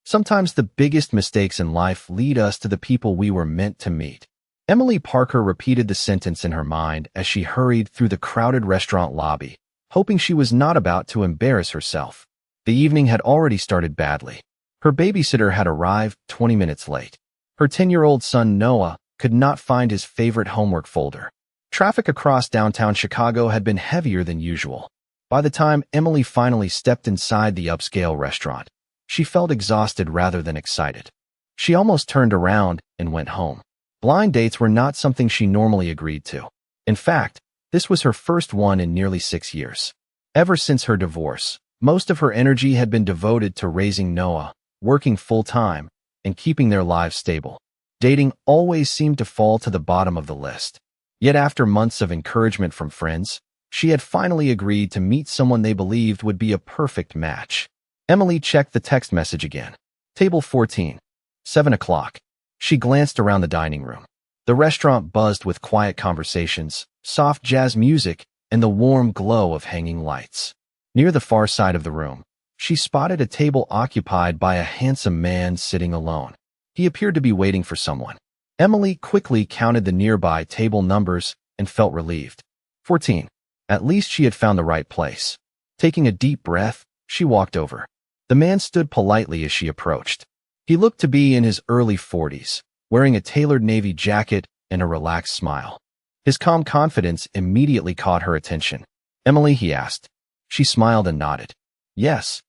Sometimes the biggest mistakes in life lead us to the people we were meant to meet. Emily Parker repeated the sentence in her mind as she hurried through the crowded restaurant lobby, hoping she was not about to embarrass herself. The evening had already started badly. Her babysitter had arrived 20 minutes late. Her 10-year-old son Noah could not find his favorite homework folder. Traffic across downtown Chicago had been heavier than usual. By the time Emily finally stepped inside the upscale restaurant, she felt exhausted rather than excited. She almost turned around and went home. Blind dates were not something she normally agreed to. In fact, this was her first one in nearly 6 years. Ever since her divorce, most of her energy had been devoted to raising Noah, working full-time, and keeping their lives stable. Dating always seemed to fall to the bottom of the list. Yet after months of encouragement from friends, she had finally agreed to meet someone they believed would be a perfect match. Emily checked the text message again. Table 14. 7 o'clock. She glanced around the dining room. The restaurant buzzed with quiet conversations, soft jazz music, and the warm glow of hanging lights. Near the far side of the room, she spotted a table occupied by a handsome man sitting alone. He appeared to be waiting for someone. Emily quickly counted the nearby table numbers and felt relieved. 14. At least she had found the right place. Taking a deep breath, she walked over. The man stood politely as she approached. He looked to be in his early 40s, wearing a tailored navy jacket and a relaxed smile. His calm confidence immediately caught her attention. "Emily," he asked. She smiled and nodded. "Yes."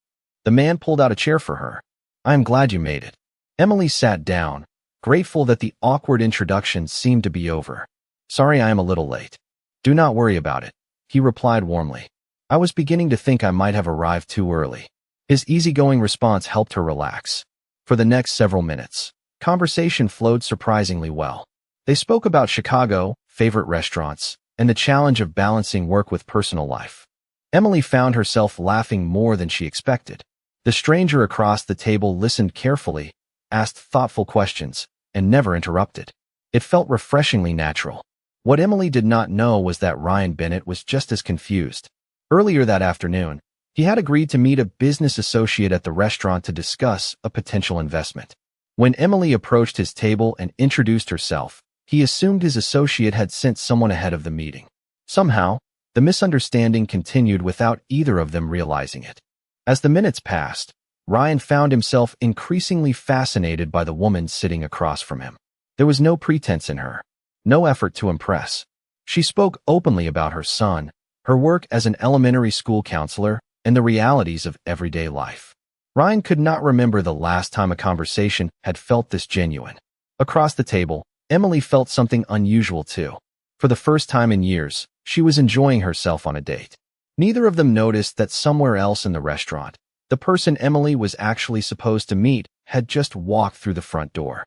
The man pulled out a chair for her. "I am glad you made it." Emily sat down, grateful that the awkward introduction seemed to be over. "Sorry I am a little late." "Do not worry about it," he replied warmly. "I was beginning to think I might have arrived too early." His easygoing response helped her relax. For the next several minutes, conversation flowed surprisingly well. They spoke about Chicago, favorite restaurants, and the challenge of balancing work with personal life. Emily found herself laughing more than she expected. The stranger across the table listened carefully, asked thoughtful questions, and never interrupted. It felt refreshingly natural. What Emily did not know was that Ryan Bennett was just as confused. Earlier that afternoon, he had agreed to meet a business associate at the restaurant to discuss a potential investment. When Emily approached his table and introduced herself, he assumed his associate had sent someone ahead of the meeting. Somehow, the misunderstanding continued without either of them realizing it. As the minutes passed, Ryan found himself increasingly fascinated by the woman sitting across from him. There was no pretense in her, no effort to impress. She spoke openly about her son, her work as an elementary school counselor, and the realities of everyday life. Ryan could not remember the last time a conversation had felt this genuine. Across the table, Emily felt something unusual too. For the first time in years, she was enjoying herself on a date. Neither of them noticed that somewhere else in the restaurant, the person Emily was actually supposed to meet had just walked through the front door.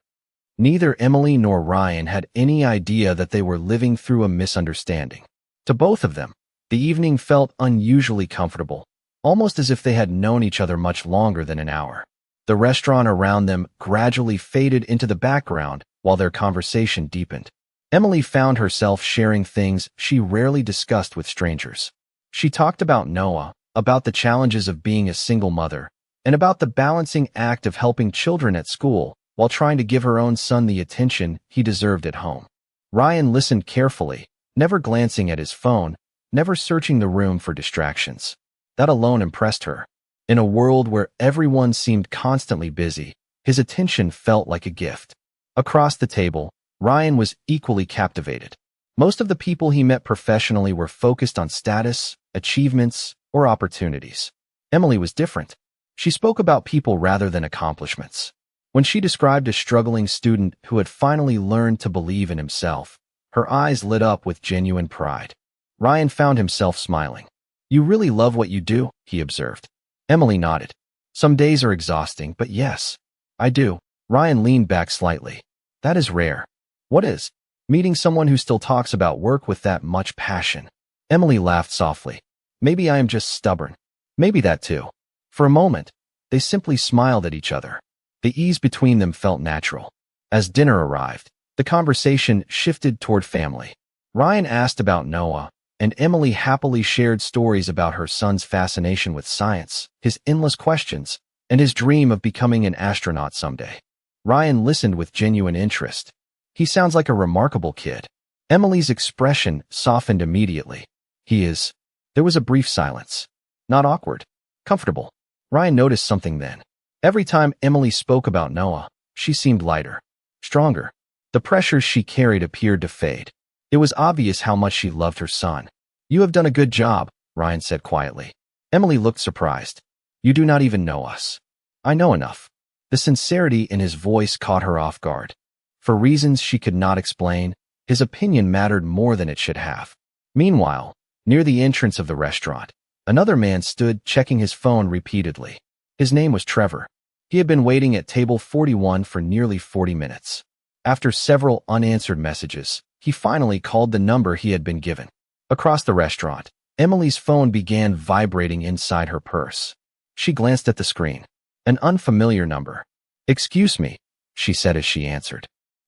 Neither Emily nor Ryan had any idea that they were living through a misunderstanding. To both of them, the evening felt unusually comfortable, almost as if they had known each other much longer than an hour. The restaurant around them gradually faded into the background while their conversation deepened. Emily found herself sharing things she rarely discussed with strangers. She talked about Noah, about the challenges of being a single mother, and about the balancing act of helping children at school while trying to give her own son the attention he deserved at home. Ryan listened carefully, never glancing at his phone, never searching the room for distractions. That alone impressed her. In a world where everyone seemed constantly busy, his attention felt like a gift. Across the table, Ryan was equally captivated. Most of the people he met professionally were focused on status, achievements, or opportunities. Emily was different. She spoke about people rather than accomplishments. When she described a struggling student who had finally learned to believe in himself, her eyes lit up with genuine pride. Ryan found himself smiling. "You really love what you do," he observed. Emily nodded. "Some days are exhausting, but yes, I do." Ryan leaned back slightly. "That is rare." "What is?" "Meeting someone who still talks about work with that much passion." Emily laughed softly. "Maybe I am just stubborn." "Maybe that too." For a moment, they simply smiled at each other. The ease between them felt natural. As dinner arrived, the conversation shifted toward family. Ryan asked about Noah, and Emily happily shared stories about her son's fascination with science, his endless questions, and his dream of becoming an astronaut someday. Ryan listened with genuine interest. He sounds like a remarkable kid. Emily's expression softened immediately. He is. There was a brief silence. Not awkward. Comfortable. Ryan noticed something then. Every time Emily spoke about Noah, she seemed lighter. Stronger. The pressure she carried appeared to fade. It was obvious how much she loved her son. You have done a good job, Ryan said quietly. Emily looked surprised. You do not even know us. I know enough. The sincerity in his voice caught her off guard. For reasons she could not explain, his opinion mattered more than it should have. Meanwhile, near the entrance of the restaurant, another man stood checking his phone repeatedly. His name was Trevor. He had been waiting at table 41 for nearly 40 minutes. After several unanswered messages, he finally called the number he had been given. Across the restaurant, Emily's phone began vibrating inside her purse. She glanced at the screen. An unfamiliar number. Excuse me, she said as she answered.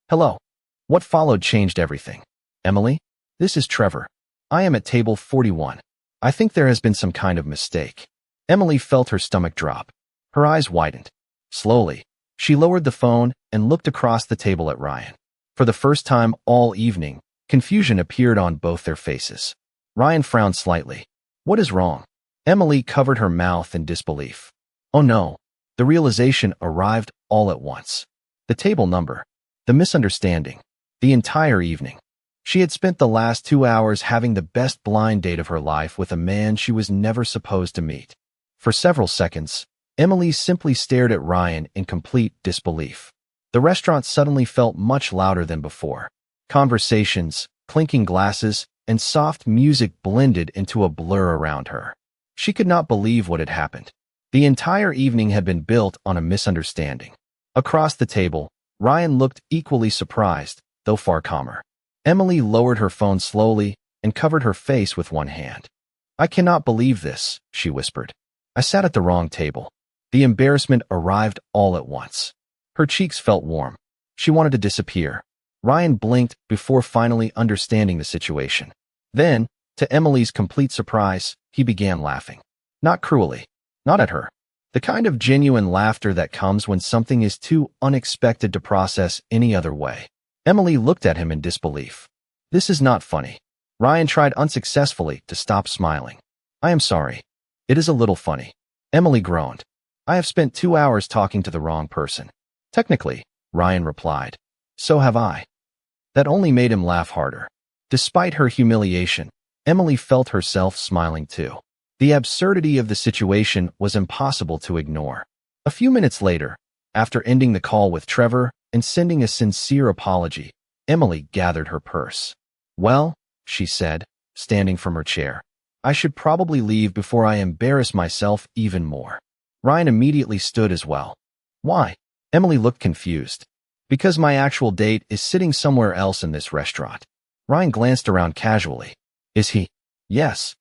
Hello. What followed changed everything. Emily, this is Trevor. I am at table 41. I think there has been some kind of mistake. Emily felt her stomach drop. Her eyes widened. Slowly, she lowered the phone and looked across the table at Ryan. For the first time all evening, confusion appeared on both their faces. Ryan frowned slightly. What is wrong? Emily covered her mouth in disbelief. Oh no. The realization arrived all at once. The table number. The misunderstanding. The entire evening. She had spent the last 2 hours having the best blind date of her life with a man she was never supposed to meet. For several seconds, Emily simply stared at Ryan in complete disbelief. The restaurant suddenly felt much louder than before. Conversations, clinking glasses, and soft music blended into a blur around her. She could not believe what had happened. The entire evening had been built on a misunderstanding. Across the table, Ryan looked equally surprised, though far calmer. Emily lowered her phone slowly and covered her face with one hand. I cannot believe this, she whispered. I sat at the wrong table. The embarrassment arrived all at once. Her cheeks felt warm. She wanted to disappear. Ryan blinked before finally understanding the situation. Then, to Emily's complete surprise, he began laughing. Not cruelly. Not at her. The kind of genuine laughter that comes when something is too unexpected to process any other way. Emily looked at him in disbelief. This is not funny. Ryan tried unsuccessfully to stop smiling. I am sorry. It is a little funny. Emily groaned. I have spent 2 hours talking to the wrong person. Technically, Ryan replied. So have I. That only made him laugh harder. Despite her humiliation, Emily felt herself smiling too. The absurdity of the situation was impossible to ignore. A few minutes later, after ending the call with Trevor and sending a sincere apology, Emily gathered her purse. Well, she said, standing from her chair, I should probably leave before I embarrass myself even more. Ryan immediately stood as well. Why? Emily looked confused. Because my actual date is sitting somewhere else in this restaurant. Ryan glanced around casually. Is he? Yes.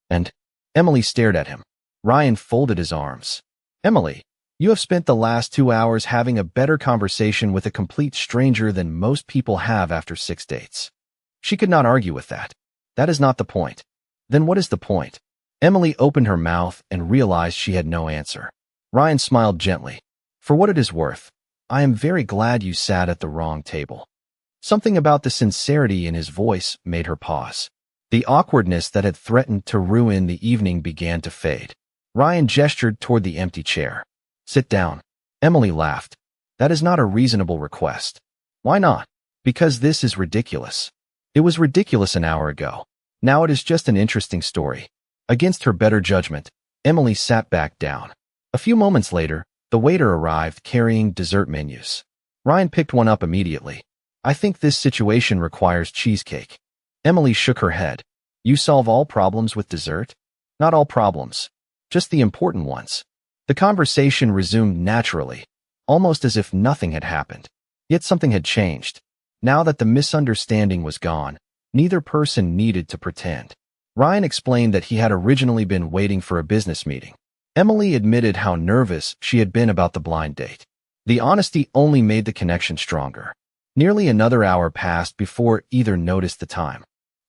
And? Emily stared at him. Ryan folded his arms. Emily, you have spent the last 2 hours having a better conversation with a complete stranger than most people have after 6 dates. She could not argue with that. That is not the point. Then what is the point? Emily opened her mouth and realized she had no answer. Ryan smiled gently. For what it is worth, I am very glad you sat at the wrong table. Something about the sincerity in his voice made her pause. The awkwardness that had threatened to ruin the evening began to fade. Ryan gestured toward the empty chair. Sit down. Emily laughed. That is not a reasonable request. Why not? Because this is ridiculous. It was ridiculous an hour ago. Now it is just an interesting story. Against her better judgment, Emily sat back down. A few moments later, the waiter arrived carrying dessert menus. Ryan picked one up immediately. I think this situation requires cheesecake. Emily shook her head. You solve all problems with dessert? Not all problems. Just the important ones. The conversation resumed naturally, almost as if nothing had happened. Yet something had changed. Now that the misunderstanding was gone, neither person needed to pretend. Ryan explained that he had originally been waiting for a business meeting. Emily admitted how nervous she had been about the blind date. The honesty only made the connection stronger. Nearly another hour passed before either noticed the time.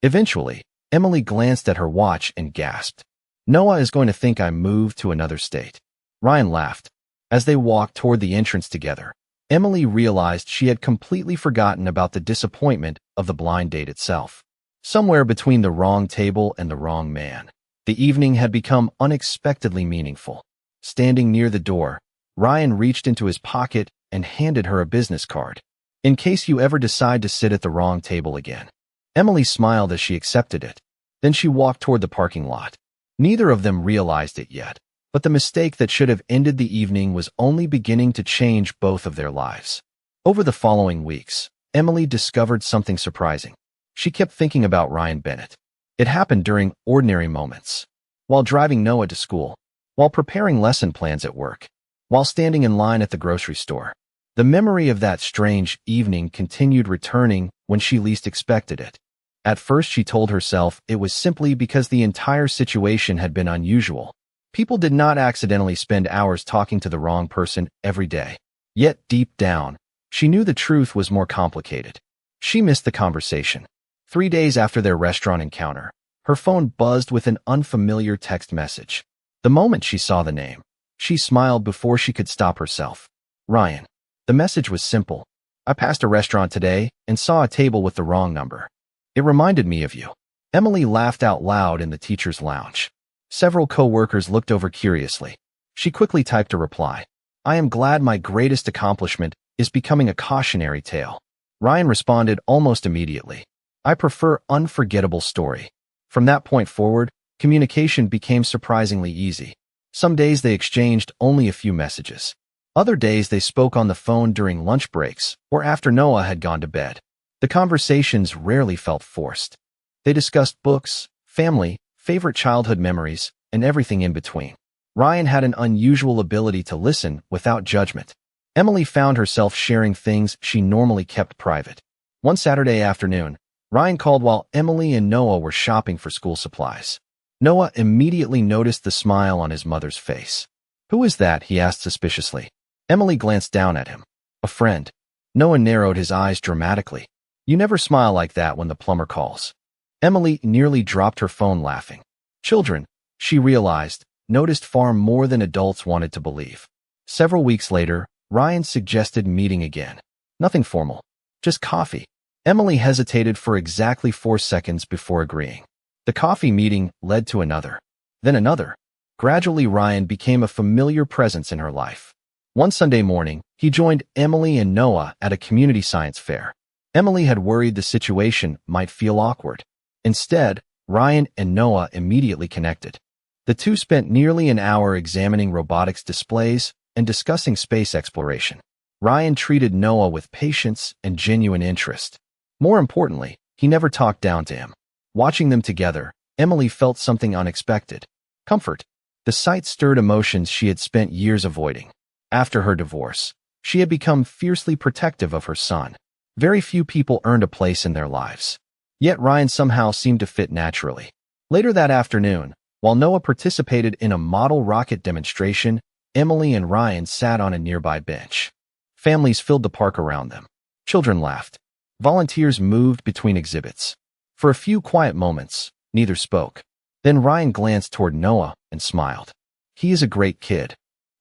Eventually, Emily glanced at her watch and gasped. Noah is going to think I moved to another state. Ryan laughed. As they walked toward the entrance together, Emily realized she had completely forgotten about the disappointment of the blind date itself. Somewhere between the wrong table and the wrong man, the evening had become unexpectedly meaningful. Standing near the door, Ryan reached into his pocket and handed her a business card. "In case you ever decide to sit at the wrong table again." Emily smiled as she accepted it. Then she walked toward the parking lot. Neither of them realized it yet, but the mistake that should have ended the evening was only beginning to change both of their lives. Over the following weeks, Emily discovered something surprising. She kept thinking about Ryan Bennett. It happened during ordinary moments. While driving Noah to school, while preparing lesson plans at work, while standing in line at the grocery store. The memory of that strange evening continued returning when she least expected it. At first she told herself it was simply because the entire situation had been unusual. People did not accidentally spend hours talking to the wrong person every day. Yet deep down, she knew the truth was more complicated. She missed the conversation. 3 days after their restaurant encounter, her phone buzzed with an unfamiliar text message. The moment she saw the name, she smiled before she could stop herself. "Ryan." The message was simple. "I passed a restaurant today and saw a table with the wrong number. It reminded me of you." Emily laughed out loud in the teacher's lounge. Several co-workers looked over curiously. She quickly typed a reply. "I am glad my greatest accomplishment is becoming a cautionary tale." Ryan responded almost immediately. "I prefer unforgettable story." From that point forward, communication became surprisingly easy. Some days they exchanged only a few messages. Other days they spoke on the phone during lunch breaks or after Noah had gone to bed. The conversations rarely felt forced. They discussed books, family, favorite childhood memories, and everything in between. Ryan had an unusual ability to listen without judgment. Emily found herself sharing things she normally kept private. One Saturday afternoon, Ryan called while Emily and Noah were shopping for school supplies. Noah immediately noticed the smile on his mother's face. "Who is that?" he asked suspiciously. Emily glanced down at him. "A friend." Noah narrowed his eyes dramatically. "You never smile like that when the plumber calls." Emily nearly dropped her phone laughing. Children, she realized, noticed far more than adults wanted to believe. Several weeks later, Ryan suggested meeting again. Nothing formal, just coffee. Emily hesitated for exactly 4 seconds before agreeing. The coffee meeting led to another, then another. Gradually, Ryan became a familiar presence in her life. One Sunday morning, he joined Emily and Noah at a community science fair. Emily had worried the situation might feel awkward. Instead, Ryan and Noah immediately connected. The two spent nearly an hour examining robotics displays and discussing space exploration. Ryan treated Noah with patience and genuine interest. More importantly, he never talked down to him. Watching them together, Emily felt something unexpected. Comfort. The sight stirred emotions she had spent years avoiding. After her divorce, she had become fiercely protective of her son. Very few people earned a place in their lives. Yet Ryan somehow seemed to fit naturally. Later that afternoon, while Noah participated in a model rocket demonstration, Emily and Ryan sat on a nearby bench. Families filled the park around them. Children laughed. Volunteers moved between exhibits. For a few quiet moments, neither spoke. Then Ryan glanced toward Noah and smiled. "He is a great kid."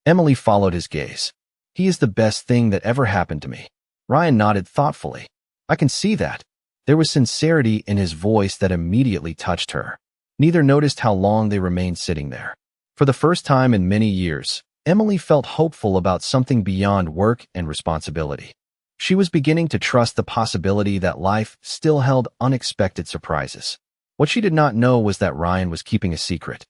Emily followed his gaze. "He is the best thing that ever happened to me." Ryan nodded thoughtfully. "I can see that." There was sincerity in his voice that immediately touched her. Neither noticed how long they remained sitting there. For the first time in many years, Emily felt hopeful about something beyond work and responsibility. She was beginning to trust the possibility that life still held unexpected surprises. What she did not know was that Ryan was keeping a secret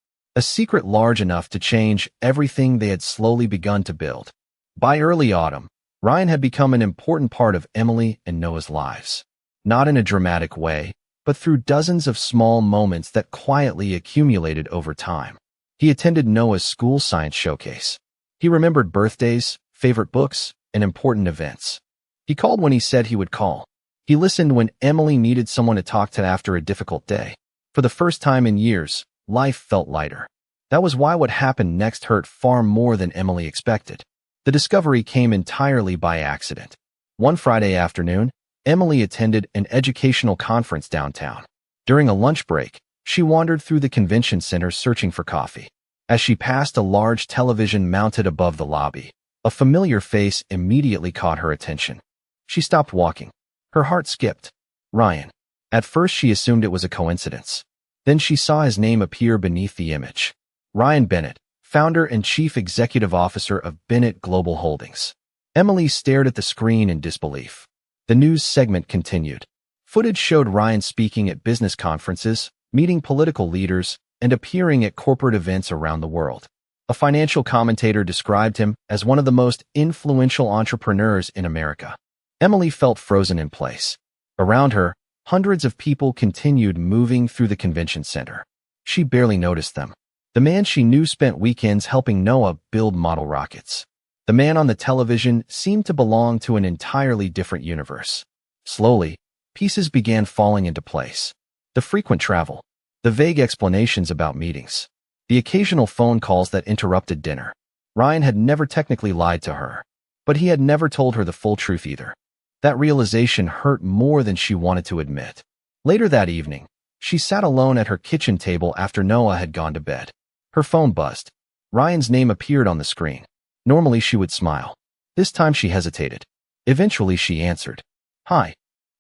large enough to change everything they had slowly begun to build. By early autumn, Ryan had become an important part of Emily and Noah's lives. Not in a dramatic way, but through dozens of small moments that quietly accumulated over time. He attended Noah's school science showcase. He remembered birthdays, favorite books, and important events. He called when he said he would call. He listened when Emily needed someone to talk to after a difficult day. For the first time in years, life felt lighter. That was why what happened next hurt far more than Emily expected. The discovery came entirely by accident. One Friday afternoon, Emily attended an educational conference downtown. During a lunch break, she wandered through the convention center searching for coffee. As she passed a large television mounted above the lobby, A familiar face immediately caught her attention. She stopped walking. Her heart skipped. Ryan. At first she assumed it was a coincidence. Then she saw his name appear beneath the image. Ryan Bennett, founder and chief executive officer of Bennett Global Holdings. Emily stared at the screen in disbelief. The news segment continued. Footage showed Ryan speaking at business conferences, meeting political leaders, and appearing at corporate events around the world. A financial commentator described him as one of the most influential entrepreneurs in America. Emily felt frozen in place. Around her, hundreds of people continued moving through the convention center. She barely noticed them. The man she knew spent weekends helping Noah build model rockets. The man on the television seemed to belong to an entirely different universe. Slowly, pieces began falling into place. The frequent travel, the vague explanations about meetings, the occasional phone calls that interrupted dinner. Ryan had never technically lied to her, but he had never told her the full truth either. That realization hurt more than she wanted to admit. Later that evening, she sat alone at her kitchen table after Noah had gone to bed. Her phone buzzed. Ryan's name appeared on the screen. Normally she would smile. This time she hesitated. Eventually she answered. Hi.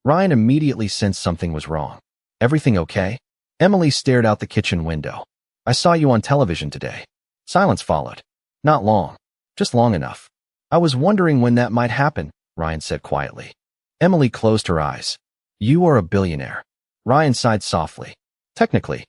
Ryan immediately sensed something was wrong. Everything okay? Emily stared out the kitchen window. I saw you on television today. Silence followed. Not long. Just long enough. I was wondering when that might happen, Ryan said quietly. Emily closed her eyes. You are a billionaire. Ryan sighed softly. Technically.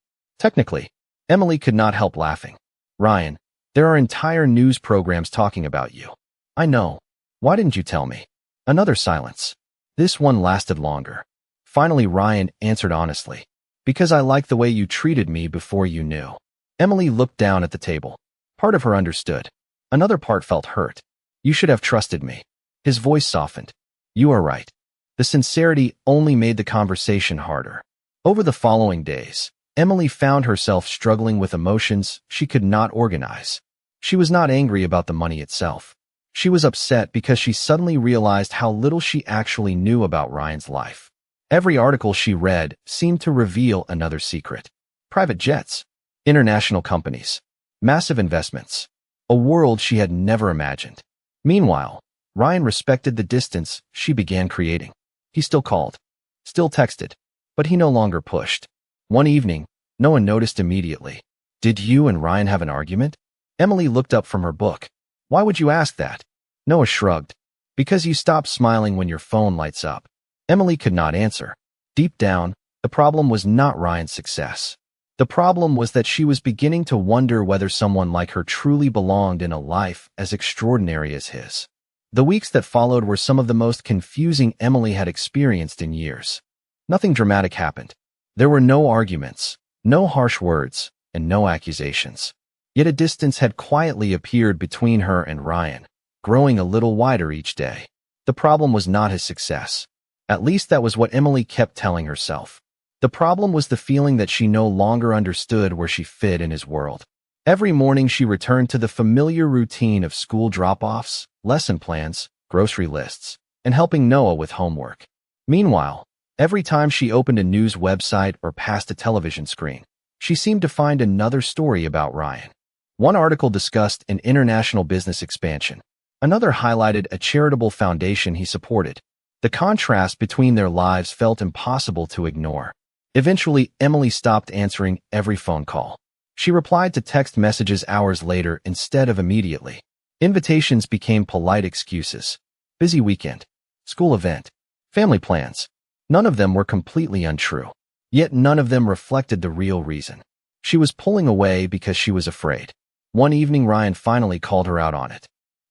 Emily could not help laughing. Ryan, there are entire news programs talking about you. I know. Why didn't you tell me? Another silence. This one lasted longer. Finally, Ryan answered honestly. Because I liked the way you treated me before you knew. Emily looked down at the table. Part of her understood. Another part felt hurt. You should have trusted me. His voice softened. You are right. The sincerity only made the conversation harder. Over the following days, Emily found herself struggling with emotions she could not organize. She was not angry about the money itself. She was upset because she suddenly realized how little she actually knew about Ryan's life. Every article she read seemed to reveal another secret. Private jets, international companies, massive investments, a world she had never imagined. Meanwhile, Ryan respected the distance she began creating. He still called, still texted, but he no longer pushed. One evening, Noah noticed immediately. Did you and Ryan have an argument? Emily looked up from her book. Why would you ask that? Noah shrugged. Because you stop smiling when your phone lights up. Emily could not answer. Deep down, the problem was not Ryan's success. The problem was that she was beginning to wonder whether someone like her truly belonged in a life as extraordinary as his. The weeks that followed were some of the most confusing Emily had experienced in years. Nothing dramatic happened. There were no arguments, no harsh words, and no accusations. Yet a distance had quietly appeared between her and Ryan, growing a little wider each day. The problem was not his success. At least that was what Emily kept telling herself. The problem was the feeling that she no longer understood where she fit in his world. Every morning she returned to the familiar routine of school drop-offs, lesson plans, grocery lists, and helping Noah with homework. Meanwhile, every time she opened a news website or passed a television screen, she seemed to find another story about Ryan. One article discussed an international business expansion. Another highlighted a charitable foundation he supported. The contrast between their lives felt impossible to ignore. Eventually, Emily stopped answering every phone call. She replied to text messages hours later instead of immediately. Invitations became polite excuses. Busy weekend, school event, family plans. None of them were completely untrue. Yet none of them reflected the real reason. She was pulling away because she was afraid. One evening, Ryan finally called her out on it.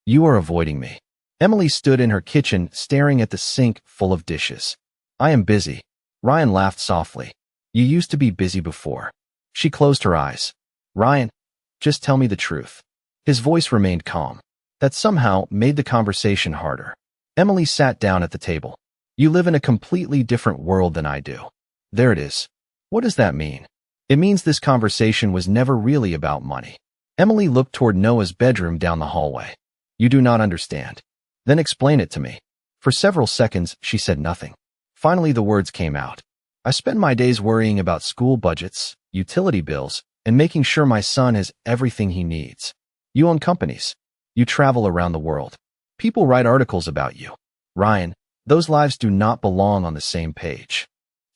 You are avoiding me. Emily stood in her kitchen staring at the sink full of dishes. I am busy. Ryan laughed softly. You used to be busy before. She closed her eyes. Ryan, just tell me the truth. His voice remained calm. That somehow made the conversation harder. Emily sat down at the table. You live in a completely different world than I do. There it is. What does that mean? It means this conversation was never really about money. Emily looked toward Noah's bedroom down the hallway. You do not understand. Then explain it to me. For several seconds, she said nothing. Finally, the words came out. I spend my days worrying about school budgets, utility bills, and making sure my son has everything he needs. You own companies. You travel around the world. People write articles about you. Ryan, those lives do not belong on the same page.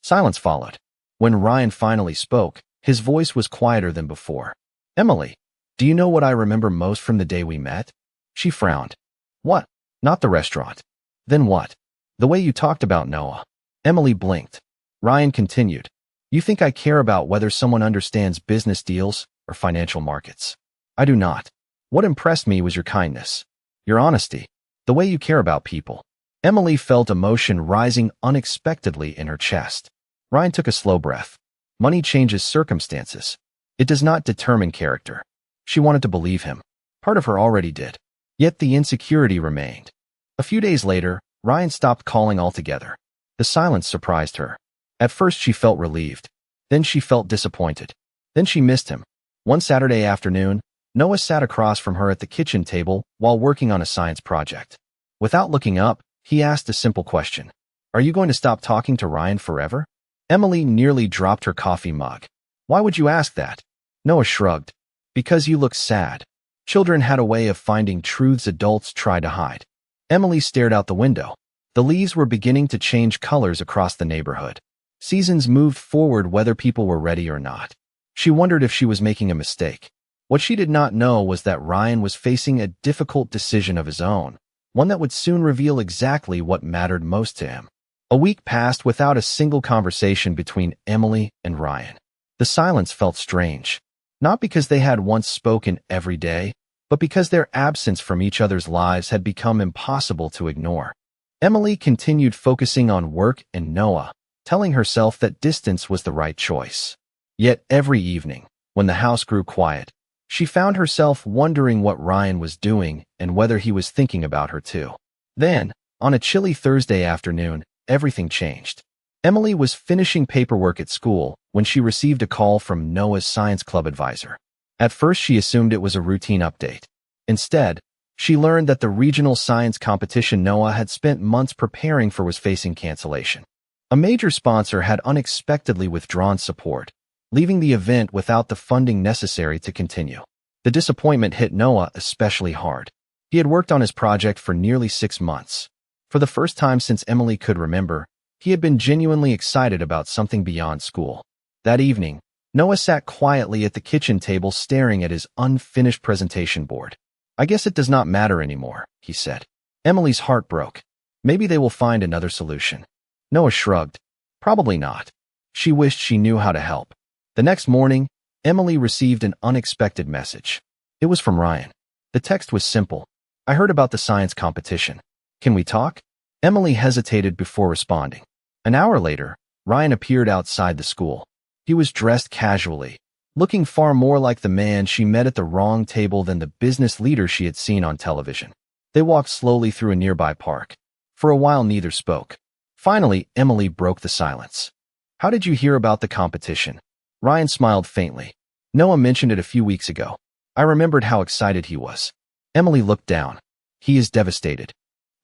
Silence followed. When Ryan finally spoke, his voice was quieter than before. Emily, do you know what I remember most from the day we met? She frowned. What? Not the restaurant. Then what? The way you talked about Noah. Emily blinked. Ryan continued. You think I care about whether someone understands business deals or financial markets? I do not. What impressed me was your kindness, your honesty, the way you care about people. Emily felt emotion rising unexpectedly in her chest. Ryan took a slow breath. Money changes circumstances. It does not determine character. She wanted to believe him. Part of her already did. Yet the insecurity remained. A few days later, Ryan stopped calling altogether. The silence surprised her. At first she felt relieved. Then she felt disappointed. Then she missed him. One Saturday afternoon, Noah sat across from her at the kitchen table while working on a science project. Without looking up, he asked a simple question. Are you going to stop talking to Ryan forever? Emily nearly dropped her coffee mug. Why would you ask that? Noah shrugged. Because you look sad. Children had a way of finding truths adults try to hide. Emily stared out the window. The leaves were beginning to change colors across the neighborhood. Seasons moved forward whether people were ready or not. She wondered if she was making a mistake. What she did not know was that Ryan was facing a difficult decision of his own, one that would soon reveal exactly what mattered most to him. A week passed without a single conversation between Emily and Ryan. The silence felt strange, not because they had once spoken every day, but because their absence from each other's lives had become impossible to ignore. Emily continued focusing on work and Noah, telling herself that distance was the right choice. Yet every evening, when the house grew quiet, she found herself wondering what Ryan was doing and whether he was thinking about her too. Then, on a chilly Thursday afternoon, everything changed. Emily was finishing paperwork at school when she received a call from Noah's science club advisor. At first, she assumed it was a routine update. Instead, she learned that the regional science competition Noah had spent months preparing for was facing cancellation. A major sponsor had unexpectedly withdrawn support, leaving the event without the funding necessary to continue. The disappointment hit Noah especially hard. He had worked on his project for nearly 6 months. For the first time since Emily could remember, he had been genuinely excited about something beyond school. That evening, Noah sat quietly at the kitchen table staring at his unfinished presentation board. I guess it does not matter anymore, he said. Emily's heart broke. Maybe they will find another solution. Noah shrugged. Probably not. She wished she knew how to help. The next morning, Emily received an unexpected message. It was from Ryan. The text was simple. I heard about the science competition. Can we talk? Emily hesitated before responding. An hour later, Ryan appeared outside the school. He was dressed casually, looking far more like the man she met at the wrong table than the business leader she had seen on television. They walked slowly through a nearby park. For a while, neither spoke. Finally, Emily broke the silence. How did you hear about the competition? Ryan smiled faintly. Noah mentioned it a few weeks ago. I remembered how excited he was. Emily looked down. He is devastated.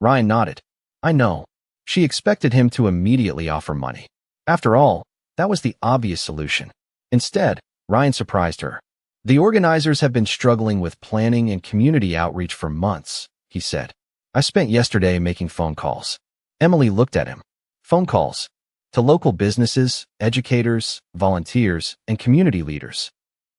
Ryan nodded. I know. She expected him to immediately offer money. After all, that was the obvious solution. Instead, Ryan surprised her. The organizers have been struggling with planning and community outreach for months, he said. I spent yesterday making phone calls. Emily looked at him. Phone calls. To local businesses, educators, volunteers, and community leaders.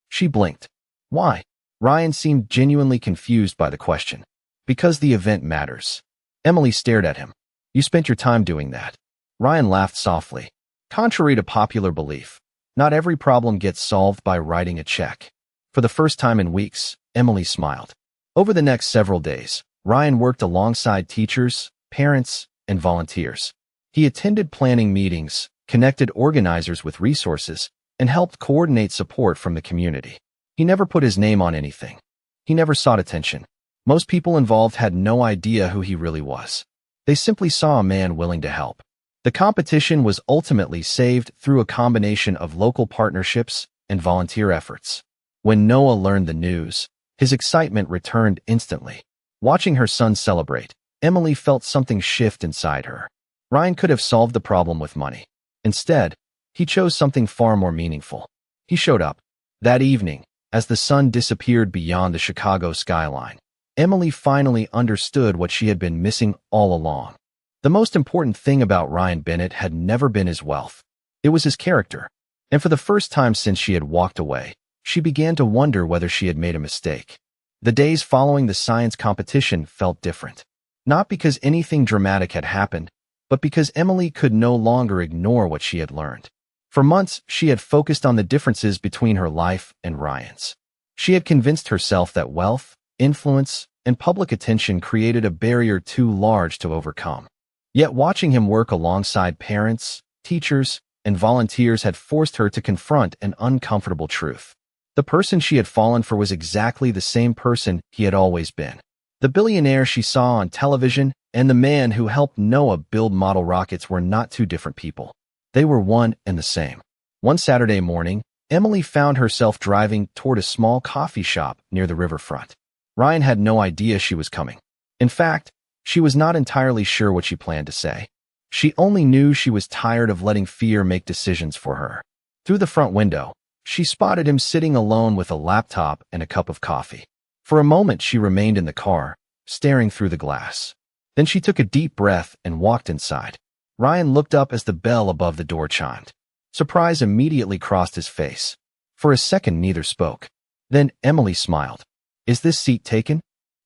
She blinked. Why? Ryan seemed genuinely confused by the question. Because the event matters. Emily stared at him. You spent your time doing that. Ryan laughed softly. Contrary to popular belief, not every problem gets solved by writing a check. For the first time in weeks, Emily smiled. Over the next several days, Ryan worked alongside teachers, parents, and volunteers. He attended planning meetings, connected organizers with resources, and helped coordinate support from the community. He never put his name on anything. He never sought attention. Most people involved had no idea who he really was. They simply saw a man willing to help. The competition was ultimately saved through a combination of local partnerships and volunteer efforts. When Noah learned the news, his excitement returned instantly. Watching her son celebrate, Emily felt something shift inside her. Ryan could have solved the problem with money. Instead, he chose something far more meaningful. He showed up. That evening, as the sun disappeared beyond the Chicago skyline, Emily finally understood what she had been missing all along. The most important thing about Ryan Bennett had never been his wealth. It was his character. And for the first time since she had walked away, she began to wonder whether she had made a mistake. The days following the science competition felt different. Not because anything dramatic had happened, but because Emily could no longer ignore what she had learned. For months, she had focused on the differences between her life and Ryan's. She had convinced herself that wealth, influence, and public attention created a barrier too large to overcome. Yet watching him work alongside parents, teachers, and volunteers had forced her to confront an uncomfortable truth. The person she had fallen for was exactly the same person he had always been. The billionaire she saw on television and the man who helped Noah build model rockets were not two different people. They were one and the same. One Saturday morning, Emily found herself driving toward a small coffee shop near the riverfront. Ryan had no idea she was coming. In fact, she was not entirely sure what she planned to say. She only knew she was tired of letting fear make decisions for her. Through the front window, she spotted him sitting alone with a laptop and a cup of coffee. For a moment, she remained in the car, staring through the glass. Then she took a deep breath and walked inside. Ryan looked up as the bell above the door chimed. Surprise immediately crossed his face. For a second, neither spoke. Then Emily smiled. "Is this seat taken?"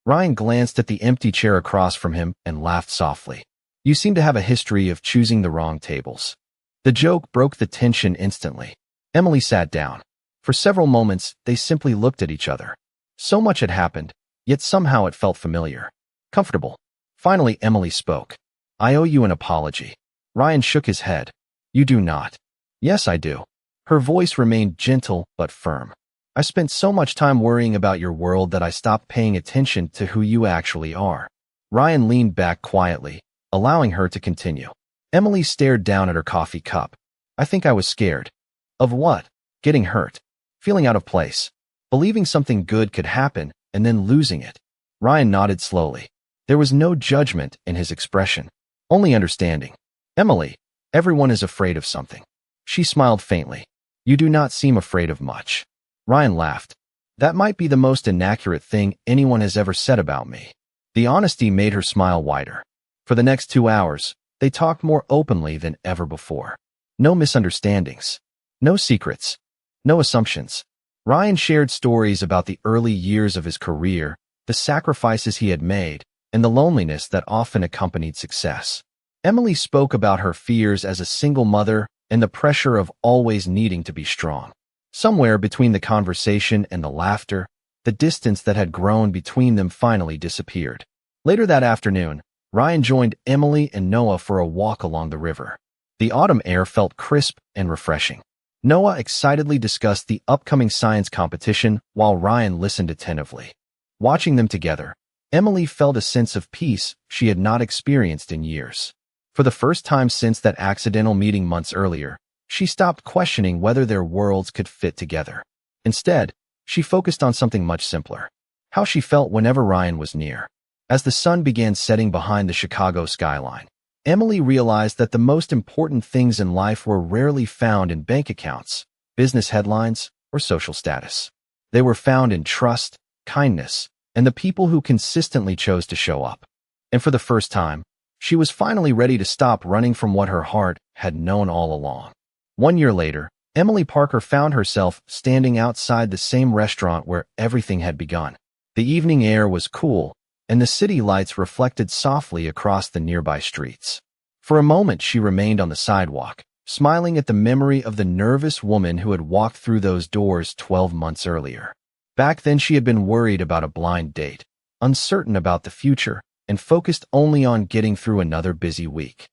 Ryan glanced at the empty chair across from him and laughed softly. "You seem to have a history of choosing the wrong tables." The joke broke the tension instantly. Emily sat down. For several moments, they simply looked at each other. So much had happened, yet somehow it felt familiar. Comfortable. Finally, Emily spoke. "I owe you an apology." Ryan shook his head. "You do not." "Yes, I do." Her voice remained gentle but firm. "I spent so much time worrying about your world that I stopped paying attention to who you actually are." Ryan leaned back quietly, allowing her to continue. Emily stared down at her coffee cup. "I think I was scared." "Of what?" "Getting hurt. Feeling out of place. Believing something good could happen and then losing it." Ryan nodded slowly. There was no judgment in his expression, only understanding. "Emily, everyone is afraid of something." She smiled faintly. "You do not seem afraid of much." Ryan laughed. "That might be the most inaccurate thing anyone has ever said about me." The honesty made her smile wider. For the next 2 hours, they talked more openly than ever before. No misunderstandings. No secrets. No assumptions. Ryan shared stories about the early years of his career, the sacrifices he had made, and the loneliness that often accompanied success. Emily spoke about her fears as a single mother and the pressure of always needing to be strong. Somewhere between the conversation and the laughter, the distance that had grown between them finally disappeared. Later that afternoon, Ryan joined Emily and Noah for a walk along the river. The autumn air felt crisp and refreshing. Noah excitedly discussed the upcoming science competition while Ryan listened attentively. Watching them together, Emily felt a sense of peace she had not experienced in years. For the first time since that accidental meeting months earlier, she stopped questioning whether their worlds could fit together. Instead, she focused on something much simpler: how she felt whenever Ryan was near. As the sun began setting behind the Chicago skyline, Emily realized that the most important things in life were rarely found in bank accounts, business headlines, or social status. They were found in trust, kindness, and the people who consistently chose to show up. And for the first time, she was finally ready to stop running from what her heart had known all along. 1 year later, Emily Parker found herself standing outside the same restaurant where everything had begun. The evening air was cool, and the city lights reflected softly across the nearby streets. For a moment, she remained on the sidewalk, smiling at the memory of the nervous woman who had walked through those doors 12 months earlier. Back then, she had been worried about a blind date, uncertain about the future, and focused only on getting through another busy week.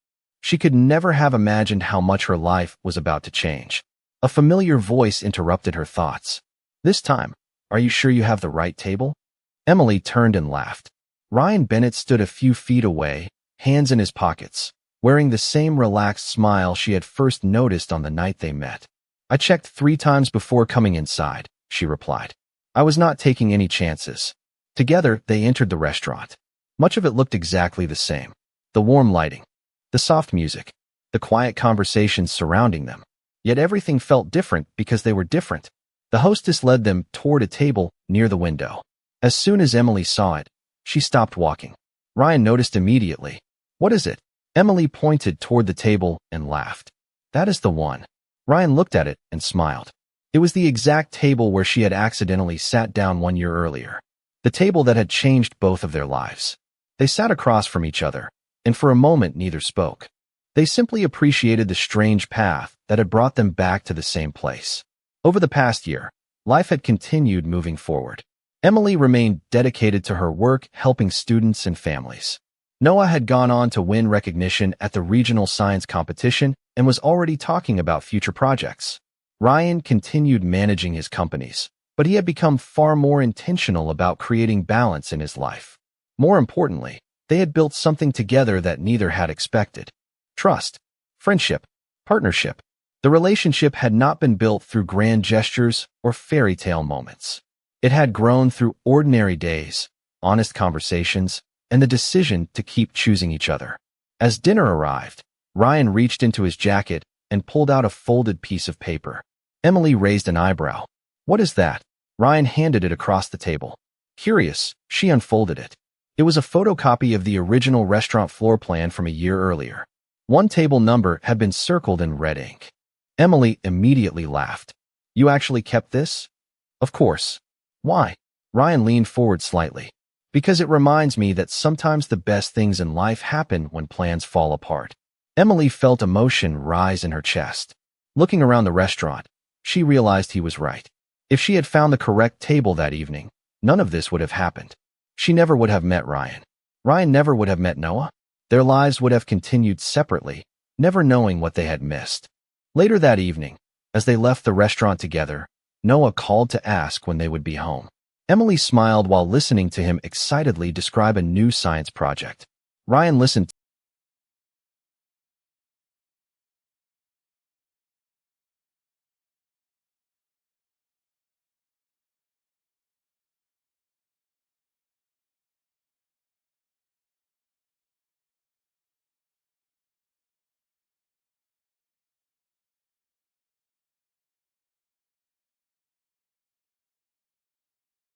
She could never have imagined how much her life was about to change. A familiar voice interrupted her thoughts. This time, "Are you sure you have the right table?" Emily turned and laughed. Ryan Bennett stood a few feet away, hands in his pockets, wearing the same relaxed smile she had first noticed on the night they met. "I checked 3 times before coming inside," she replied. "I was not taking any chances." Together, they entered the restaurant. Much of it looked exactly the same. The warm lighting, the soft music, the quiet conversations surrounding them. Yet everything felt different because they were different. The hostess led them toward a table near the window. As soon as Emily saw it, She stopped walking. Ryan noticed immediately. What is it? Emily pointed toward the table and laughed. That is the one. Ryan looked at it and smiled. It was the exact table where she had accidentally sat down 1 year earlier. The table that had changed both of their lives. They sat across from each other, and for a moment neither spoke. They simply appreciated the strange path that had brought them back to the same place. Over the past year, life had continued moving forward. Emily remained dedicated to her work helping students and families. Noah had gone on to win recognition at the regional science competition and was already talking about future projects. Ryan continued managing his companies, but he had become far more intentional about creating balance in his life. More importantly, they had built something together that neither had expected. Trust, friendship, partnership. The relationship had not been built through grand gestures or fairy tale moments. It had grown through ordinary days, honest conversations, and the decision to keep choosing each other. As dinner arrived, Ryan reached into his jacket and pulled out a folded piece of paper. Emily raised an eyebrow. What is that? Ryan handed it across the table. Curious, she unfolded it. It was a photocopy of the original restaurant floor plan from a year earlier. One table number had been circled in red ink. Emily immediately laughed. You actually kept this? Of course. Why? Ryan leaned forward slightly. Because it reminds me that sometimes the best things in life happen when plans fall apart. Emily felt emotion rise in her chest. Looking around the restaurant, she realized he was right. If she had found the correct table that evening, none of this would have happened. She never would have met Ryan. Ryan never would have met Noah. Their lives would have continued separately, never knowing what they had missed. Later that evening, as they left the restaurant together, Noah called to ask when they would be home. Emily smiled while listening to him excitedly describe a new science project. Ryan listened